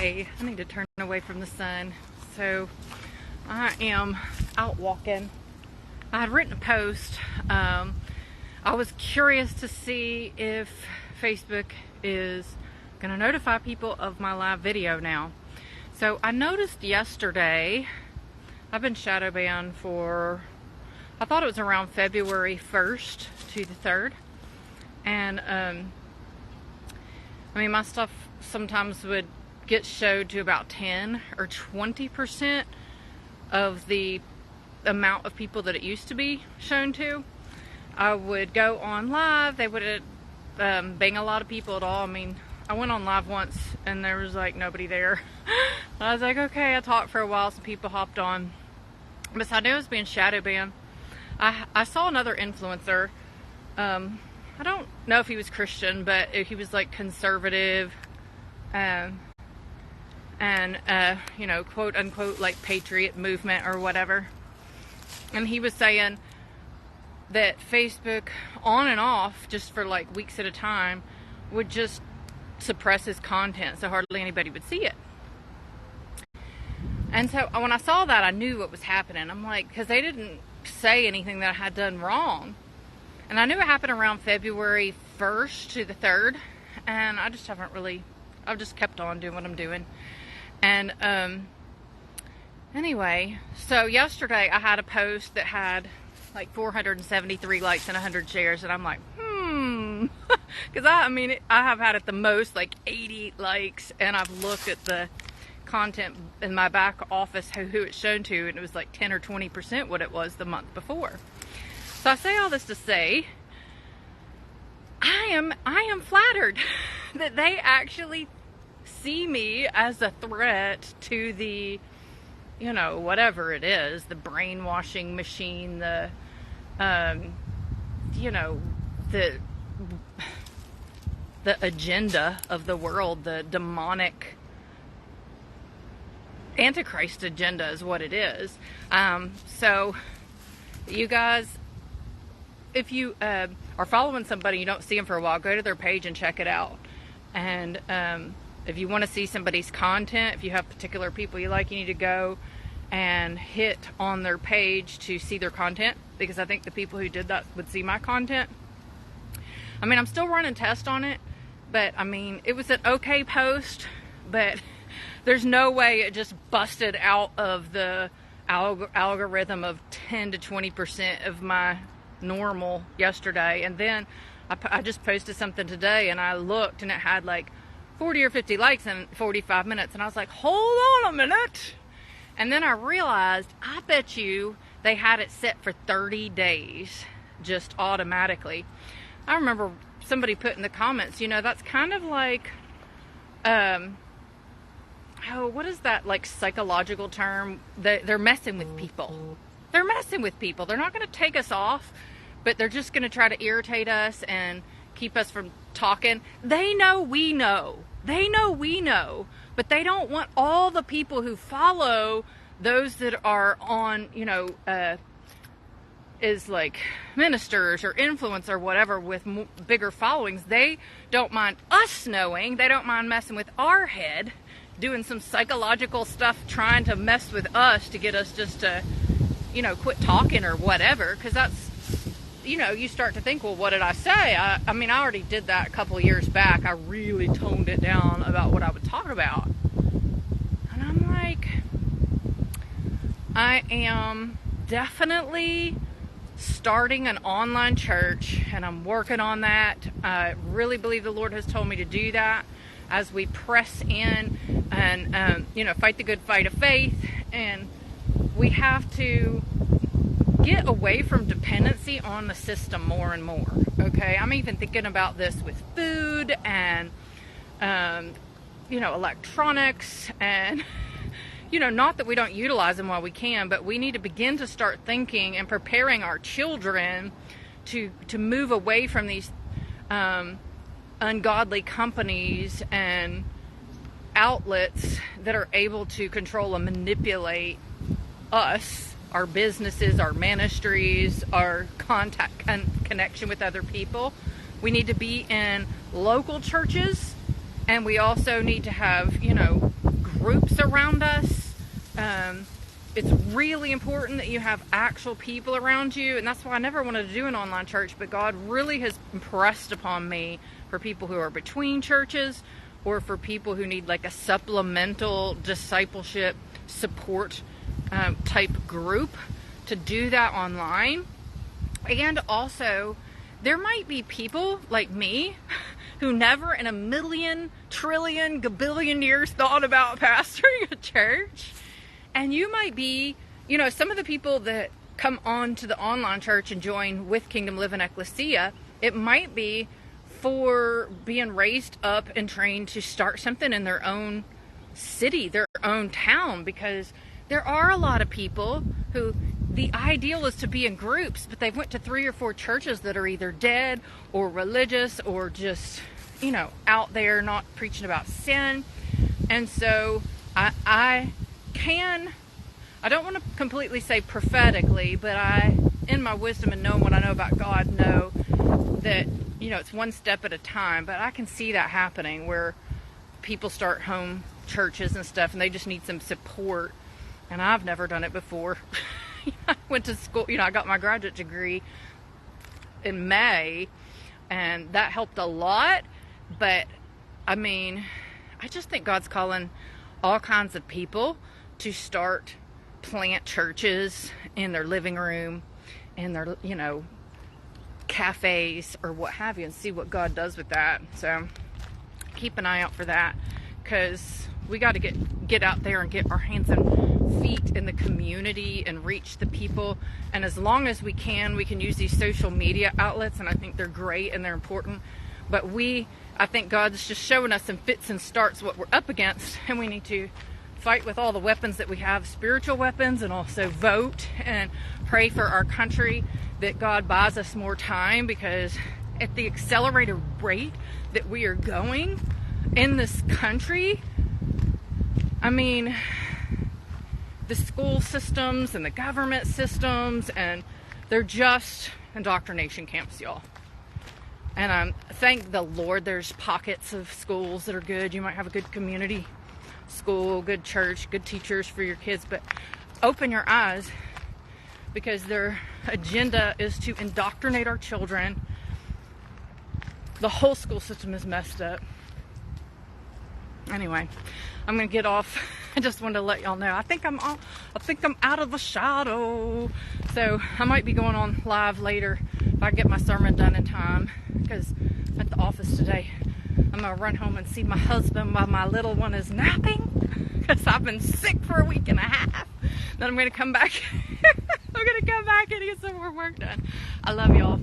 Hey, I need to turn away from the sun. So I am out walking. I had written a post. I was curious to see if Facebook is going to notify people of my live video now. So I noticed yesterday, I've been shadow banned for, I thought it was around February 1st to the 3rd. And I mean, my stuff sometimes would get showed to about 10 or 20% of the amount of people that it used to be shown to. I would go on live, they wouldn't bang a lot of people at all. I mean, I went on live once and there was like nobody there. I was like, okay, I talked for a while, some people hopped on. But I knew I was being shadow banned. I saw another influencer. I don't know if he was Christian, but he was like conservative, and you know, quote unquote, like patriot movement or whatever. And he was saying that Facebook on and off, just for like weeks at a time, would just suppress his content so hardly anybody would see it. And so when I saw that, I knew what was happening. I'm like, because they didn't say anything that I had done wrong. And I knew it happened around February 1st to the 3rd. And I just haven't really, I've just kept on doing what I'm doing. And anyway, so yesterday I had a post that had like 473 likes and 100 shares. And I'm like, because I mean, I have had at the most like 80 likes. And I've looked at the content in my back office, who it's shown to, and it was like 10 or 20% what it was the month before. So I say all this to say, I am flattered that they actually see me as a threat to the, you know, whatever it is, the brainwashing machine, the, you know, the agenda of the world, the demonic Antichrist agenda is what it is. So you guys, if you are following somebody, you don't see them for a while, go to their page and check it out. And if you want to see somebody's content, if you have particular people you like, you need to go and hit on their page to see their content, because I think the people who did that would see my content. I mean, I'm still running tests on it, but I mean, it was an okay post, but there's no way it just busted out of the algorithm of 10 to 20% of my normal yesterday. And then I just posted something today and I looked and it had like 40 or 50 likes in 45 minutes. And I was like, hold on a minute. And then I realized, I bet you they had it set for 30 days just automatically. I remember somebody put in the comments, you know, that's kind of like, oh, what is that, like, psychological term? They're messing with people. They're messing with people. They're not going to take us off, but they're just going to try to irritate us and keep us from talking. They know we know. They know we know. But they don't want all the people who follow those that are on, you know, is like ministers or influencers or whatever with bigger followings. They don't mind us knowing. They don't mind messing with our head, doing some psychological stuff, trying to mess with us to get us just to, you know, quit talking or whatever. Because that's, you know, you start to think, well, what did I say? I mean, I already did that a couple years back. I really toned it down about what I would talk about. And I'm like, I am definitely starting an online church, and I'm working on that. I really believe the Lord has told me to do that as we press in and, you know, fight the good fight of faith. And we have to get away from dependency on the system more and more. Okay, I'm even thinking about this with food and, you know, electronics and, you know, not that we don't utilize them while we can, but we need to begin to start thinking and preparing our children to move away from these ungodly companies and outlets that are able to control and manipulate us, our businesses, our ministries, our contact and connection with other people. We need to be in local churches, and we also need to have, you know, groups around us. It's really important that you have actual people around you, and that's why I never wanted to do an online church, but God really has impressed upon me for people who are between churches, or for people who need like a supplemental discipleship support type group, to do that online. And also, there might be people like me who never in a million, trillion, gabillion years thought about pastoring a church. And you might be, you know, some of the people that come on to the online church and join with Kingdom Living Ecclesia, it might be for being raised up and trained to start something in their own city, their own town, because there are a lot of people who the ideal is to be in groups, but they've went to 3 or 4 churches that are either dead or religious or just, you know, out there not preaching about sin. And so I don't want to completely say prophetically, but I, in my wisdom and knowing what I know about God, know that, you know, it's one step at a time. But I can see that happening where people start home churches and stuff and they just need some support. And I've never done it before. I went to school, you know, I got my graduate degree in May, and that helped a lot. But I mean, I just think God's calling all kinds of people to start plant churches in their living room, in their, you know, cafes or what have you, and see what God does with that. So keep an eye out for that, because we got to get out there and get our hands and feet in the community and reach the people. And as long as we can use these social media outlets, and I think they're great and they're important. But I think God's just showing us in fits and starts what we're up against, and we need to fight with all the weapons that we have, spiritual weapons, and also vote and pray for our country that God buys us more time, because at the accelerated rate that we are going in this country, I mean, the school systems and the government systems, and they're just indoctrination camps, y'all. And thank the Lord there's pockets of schools that are good. You might have a good community school, good church, good teachers for your kids, but open your eyes, because their agenda is to indoctrinate our children. The whole school system is messed up. Anyway, I'm gonna get off. I just wanted to let y'all know. I think I'm out of the shadow. So I might be going on live later if I get my sermon done in time, because I'm at the office today. I'm gonna run home and see my husband while my little one is napping, because I've been sick for a week and a half. Then I'm gonna come back. I'm gonna come back and get some more work done. I love y'all.